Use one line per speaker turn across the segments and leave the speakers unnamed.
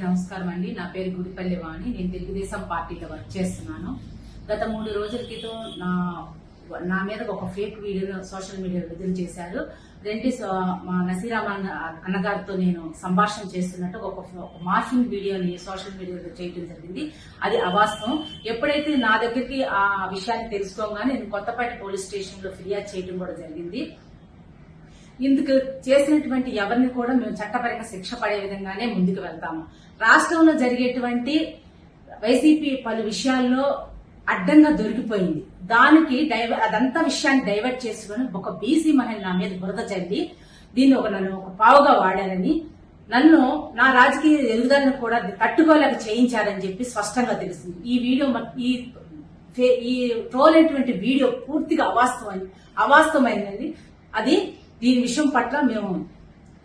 నమస్కారం అండి. నా పేరు గుడిపల్లి వాణి. నేను తెలుగుదేశం పార్టీలో వర్క్ చేస్తున్నాను. గత 3 రోజుల క్రితం నా మీద ఒక ఫేక్ వీడియో సోషల్ మీడియాలో విడుదల చేశారు. మా నసీరామ్ అన్నగారితో నేను సంభాషణ చేస్తున్నట్టు ఒక మార్ఫింగ్ వీడియోని సోషల్ మీడియాలో చేయడం జరిగింది. అది అవాస్తవం. ఎప్పుడైతే నా దగ్గరికి ఆ విషయాన్ని తెలుసుకోగానే నేను కొత్తపేట పోలీస్ స్టేషన్ లో ఫిర్యాదు చేయడం కూడా జరిగింది. ఇందుకు చేసినటువంటి ఎవరిని కూడా మేము చట్టపరంగా శిక్ష పడే విధంగానే ముందుకు వెళ్తాము. రాష్ట్రంలో జరిగేటువంటి వైసీపీ పలు విషయాల్లో అడ్డంగా దొరికిపోయింది. దానికి అదంతా విషయాన్ని డైవర్ట్ చేసుకుని ఒక బీసీ మహిళ నా మీద బురద చల్లి దీన్ని నన్ను ఒక పావుగా వాడారని, నన్ను నా రాజకీయ ఎదుగుదలను కూడా తట్టుకోలేక చేయించారని చెప్పి స్పష్టంగా తెలిసింది. ఈ వీడియో ఈ ట్రోల్ అయినటువంటి వీడియో పూర్తిగా అవాస్తవమైనది. అది దీని విషయం పట్ల మేము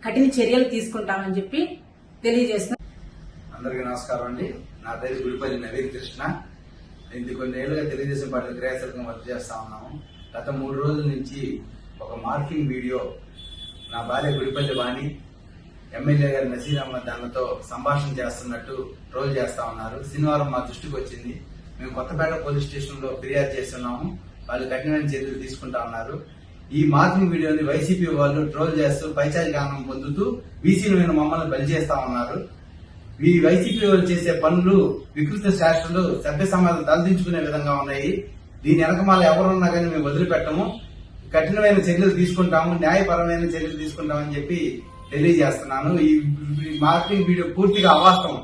కఠిన చర్యలు తీసుకుంటామని చెప్పి తెలియజేస్తున్నాం.
అందరికీ నమస్కారం అండి. నా పేరు గుడిపల్లి నవీన్ కృష్ణ. నేను కొన్ని ఏళ్లుగా తెలుగుదేశం పార్టీ క్రియాశీలకంగా వర్క్ చేస్తా ఉన్నాము. గత 3 రోజుల నుంచి ఒక మార్కింగ్ వీడియో నా భార్య గుడిపల్లి వాణి ఎమ్మెల్యే గారి నసీరామ్ దానితో సంభాషణ చేస్తున్నట్టు ట్రోల్ చేస్తా ఉన్నారు. శనివారం మా దృష్టికి వచ్చింది. మేము కొత్తపేట పోలీస్ స్టేషన్ లో ఫిర్యాదు చేస్తున్నాము. వాళ్ళు కఠినమైన చర్యలు తీసుకుంటా ఉన్నారు. ఈ మార్కింగ్ వీడియోని వైసీపీ వాళ్ళు ట్రోల్ చేస్తూ పైచారిక ఆనందం పొందుతూ బీసీల మీద మమ్మల్ని బలి చేస్తా ఉన్నారు. ఈ వైసీపీ వాళ్ళు చేసే పనులు వికృత శాస్త్రాలు సభ్య సమాజం తలదించుకునే విధంగా ఉన్నాయి. దీని వెనకమాల ఎవరున్నా కానీ మేము వదిలిపెట్టము. కఠినమైన చర్యలు తీసుకుంటాము, న్యాయపరమైన చర్యలు తీసుకుంటామని చెప్పి తెలియజేస్తున్నాను. ఈ మార్కింగ్ వీడియో పూర్తిగా అవాస్తవం.